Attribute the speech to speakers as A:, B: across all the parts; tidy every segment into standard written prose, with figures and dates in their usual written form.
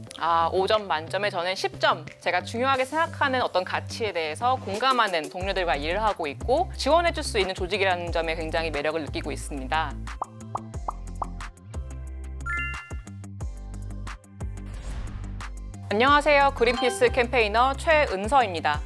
A: 5점 만점에 저는 10점. 제가 중요하게 생각하는 어떤 가치에 대해서 공감하는 동료들과 일을 하고 있고 지원해줄 수 있는 조직이라는 점에 굉장히 매력을 느끼고 있습니다. 안녕하세요. 그린피스 캠페이너 최은서입니다.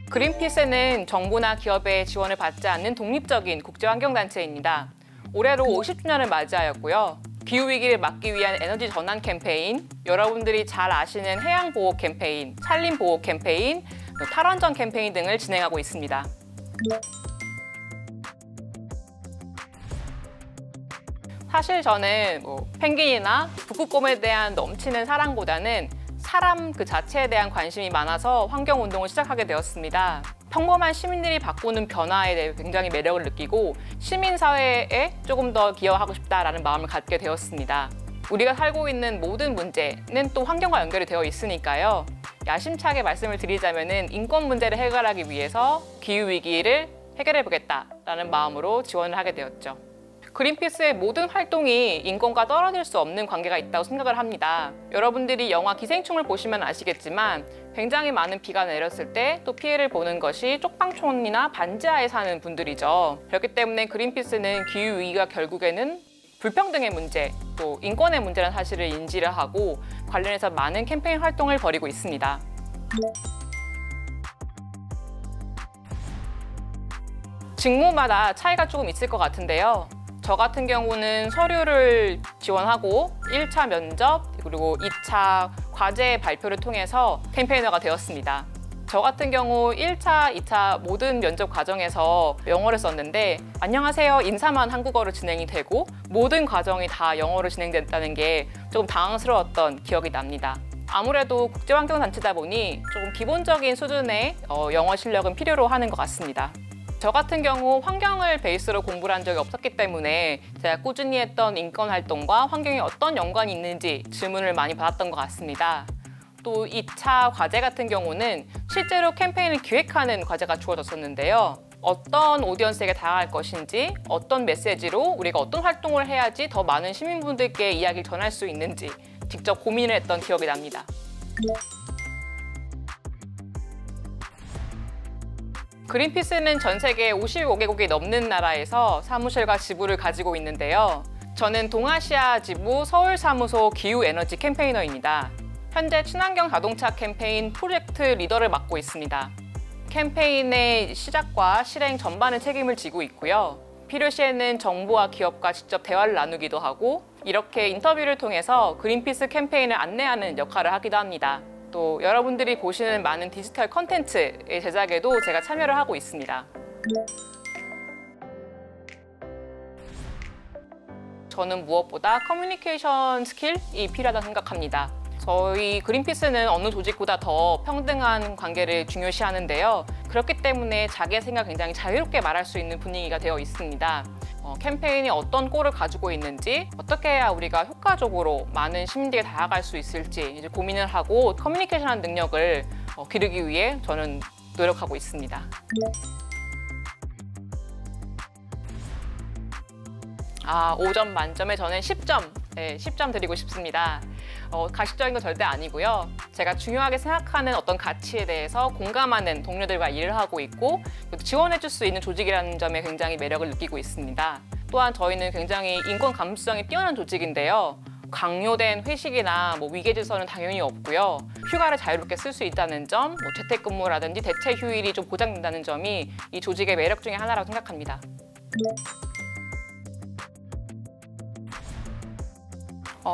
A: 그린피스는 정부나 기업의 지원을 받지 않는 독립적인 국제환경단체입니다. 올해로 50주년을 맞이하였고요. 기후위기를 막기 위한 에너지 전환 캠페인, 여러분들이 잘 아시는 해양보호 캠페인, 산림보호 캠페인, 탈원전 캠페인 등을 진행하고 있습니다. 사실 저는 펭귄이나 북극곰에 대한 넘치는 사랑보다는 사람 그 자체에 대한 관심이 많아서 환경운동을 시작하게 되었습니다. 평범한 시민들이 바꾸는 변화에 대해 굉장히 매력을 느끼고 시민사회에 조금 더 기여하고 싶다라는 마음을 갖게 되었습니다. 우리가 살고 있는 모든 문제는 또 환경과 연결이 되어 있으니까요. 야심차게 말씀을 드리자면 인권 문제를 해결하기 위해서 기후위기를 해결해보겠다라는 마음으로 지원을 하게 되었죠. 그린피스의 모든 활동이 인권과 떨어질 수 없는 관계가 있다고 생각을 합니다. 여러분들이 영화 기생충을 보시면 아시겠지만 굉장히 많은 비가 내렸을 때 또 피해를 보는 것이 쪽방촌이나 반지하에 사는 분들이죠. 그렇기 때문에 그린피스는 기후위기가 결국에는 불평등의 문제, 또 인권의 문제라는 사실을 인지를 하고 관련해서 많은 캠페인 활동을 벌이고 있습니다. 직무마다 차이가 조금 있을 것 같은데요. 저 같은 경우는 서류를 지원하고 1차 면접 그리고 2차 과제 발표를 통해서 캠페이너가 되었습니다. 저 같은 경우 1차, 2차 모든 면접 과정에서 영어를 썼는데 안녕하세요 인사만 한국어로 진행이 되고 모든 과정이 다 영어로 진행됐다는 게 조금 당황스러웠던 기억이 납니다. 아무래도 국제환경단체다 보니 조금 기본적인 수준의 영어 실력은 필요로 하는 것 같습니다. 저 같은 경우 환경을 베이스로 공부를 한 적이 없었기 때문에 제가 꾸준히 했던 인권 활동과 환경에 어떤 연관이 있는지 질문을 많이 받았던 것 같습니다. 또 2차 과제 같은 경우는 실제로 캠페인을 기획하는 과제가 주어졌었는데요. 어떤 오디언스에게 다가갈 것인지, 어떤 메시지로 우리가 어떤 활동을 해야지 더 많은 시민분들께 이야기를 전할 수 있는지 직접 고민을 했던 기억이 납니다. 그린피스는 전 세계 55개국이 넘는 나라에서 사무실과 지부를 가지고 있는데요. 저는 동아시아 지부 서울사무소 기후에너지 캠페이너입니다. 현재 친환경 자동차 캠페인 프로젝트 리더를 맡고 있습니다. 캠페인의 시작과 실행 전반의 책임을 지고 있고요. 필요시에는 정부와 기업과 직접 대화를 나누기도 하고 이렇게 인터뷰를 통해서 그린피스 캠페인을 안내하는 역할을 하기도 합니다. 또 여러분들이 보시는 많은 디지털 콘텐츠의 제작에도 제가 참여를 하고 있습니다. 저는 무엇보다 커뮤니케이션 스킬이 필요하다고 생각합니다. 저희 그린피스는 어느 조직보다 더 평등한 관계를 중요시하는데요. 그렇기 때문에 자기의 생각을 굉장히 자유롭게 말할 수 있는 분위기가 되어 있습니다. 캠페인이 어떤 꼴을 가지고 있는지 어떻게 해야 우리가 효과적으로 많은 시민들에게 다가갈 수 있을지 이제 고민을 하고 커뮤니케이션하는 능력을 기르기 위해 저는 노력하고 있습니다. 5점 만점에 저는 10점, 10점 드리고 싶습니다. 가식적인 건 절대 아니고요. 제가 중요하게 생각하는 어떤 가치에 대해서 공감하는 동료들과 일을 하고 있고 지원해줄 수 있는 조직이라는 점에 굉장히 매력을 느끼고 있습니다. 또한 저희는 굉장히 인권 감수성이 뛰어난 조직인데요. 강요된 회식이나 위계질서는 당연히 없고요. 휴가를 자유롭게 쓸 수 있다는 점, 재택근무라든지 대체 휴일이 좀 보장된다는 점이 이 조직의 매력 중에 하나라고 생각합니다.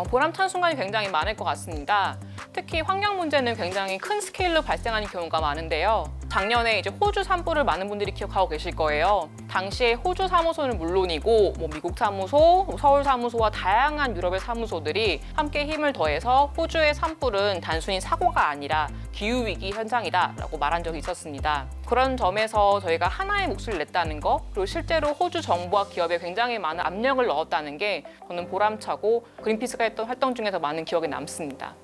A: 보람찬 순간이 굉장히 많을 것 같습니다. 특히 환경 문제는 굉장히 큰 스케일로 발생하는 경우가 많은데요. 작년에 이제 호주 산불을 많은 분들이 기억하고 계실 거예요. 당시에 호주 사무소는 물론이고 미국 사무소, 서울 사무소와 다양한 유럽의 사무소들이 함께 힘을 더해서 호주의 산불은 단순히 사고가 아니라 기후위기 현상이다라고 말한 적이 있었습니다. 그런 점에서 저희가 하나의 목소리를 냈다는 거, 그리고 실제로 호주 정부와 기업에 굉장히 많은 압력을 넣었다는 게 저는 보람차고 그린피스가 했던 활동 중에서 많은 기억에 남습니다.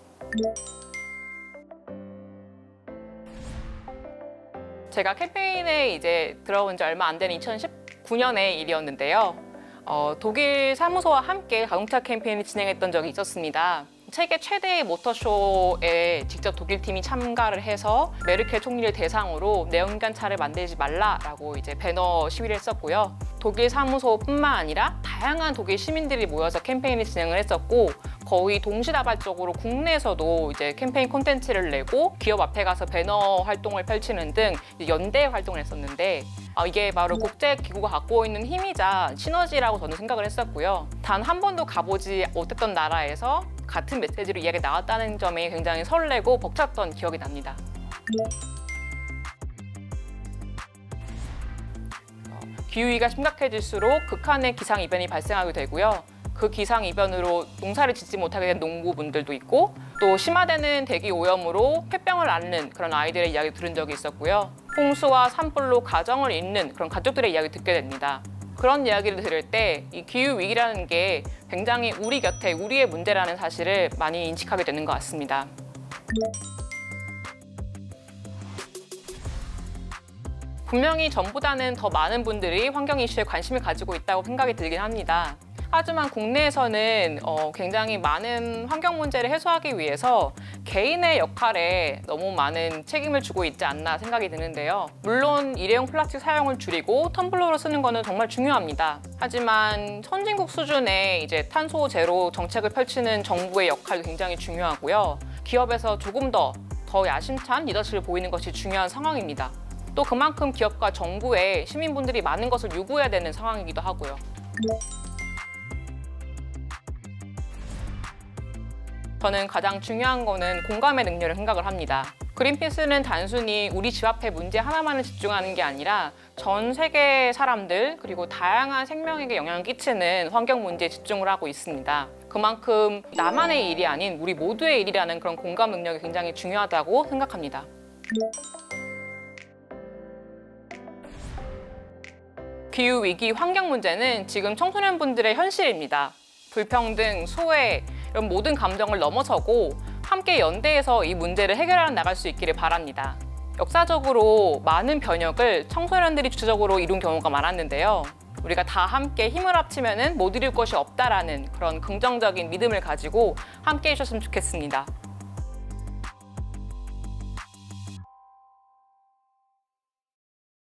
A: 제가 캠페인에 이제 들어온 지 얼마 안 되는 2019년의 일이었는데요. 독일 사무소와 함께 자동차 캠페인을 진행했던 적이 있었습니다. 세계 최대의 모터쇼에 직접 독일 팀이 참가를 해서 메르켈 총리를 대상으로 내연기관 차를 만들지 말라라고 이제 배너 시위를 했었고요. 독일 사무소뿐만 아니라 다양한 독일 시민들이 모여서 캠페인을 진행을 했었고, 거의 동시다발적으로 국내에서도 이제 캠페인 콘텐츠를 내고 기업 앞에 가서 배너 활동을 펼치는 등 연대 활동을 했었는데, 이게 바로 국제기구가 갖고 있는 힘이자 시너지라고 저는 생각을 했었고요. 단 한 번도 가보지 못했던 나라에서 같은 메시지로 이야기가 나왔다는 점이 굉장히 설레고 벅찼던 기억이 납니다. 기후위기가 심각해질수록 극한의 기상이변이 발생하게 되고요. 그 기상이변으로 농사를 짓지 못하게 된 농부분들도 있고, 또 심화되는 대기 오염으로 폐병을 앓는 그런 아이들의 이야기 들은 적이 있었고요. 홍수와 산불로 가정을 잃는 그런 가족들의 이야기 듣게 됩니다. 그런 이야기를 들을 때 이 기후위기라는 게 굉장히 우리 곁에 우리의 문제라는 사실을 많이 인식하게 되는 것 같습니다. 분명히 전보다는 더 많은 분들이 환경 이슈에 관심을 가지고 있다고 생각이 들긴 합니다. 하지만 국내에서는 굉장히 많은 환경 문제를 해소하기 위해서 개인의 역할에 너무 많은 책임을 주고 있지 않나 생각이 드는데요. 물론 일회용 플라스틱 사용을 줄이고 텀블러로 쓰는 거는 정말 중요합니다. 하지만 선진국 수준의 이제 탄소 제로 정책을 펼치는 정부의 역할도 굉장히 중요하고요. 기업에서 조금 더 야심찬 리더십을 보이는 것이 중요한 상황입니다. 또 그만큼 기업과 정부에 시민분들이 많은 것을 요구해야 되는 상황이기도 하고요. 저는 가장 중요한 거는 공감의 능력을 생각을 합니다. 그린피스는 단순히 우리 집 앞의 문제 하나만을 집중하는 게 아니라 전 세계 사람들 그리고 다양한 생명에게 영향을 끼치는 환경 문제에 집중을 하고 있습니다. 그만큼 나만의 일이 아닌 우리 모두의 일이라는 그런 공감 능력이 굉장히 중요하다고 생각합니다. 기후위기 환경 문제는 지금 청소년분들의 현실입니다. 불평등, 소외, 이런 모든 감정을 넘어서고 함께 연대해서 이 문제를 해결해 나갈 수 있기를 바랍니다. 역사적으로 많은 변혁을 청소년들이 주체적으로 이룬 경우가 많았는데요. 우리가 다 함께 힘을 합치면 못 이룰 것이 없다라는 그런 긍정적인 믿음을 가지고 함께 해주셨으면 좋겠습니다.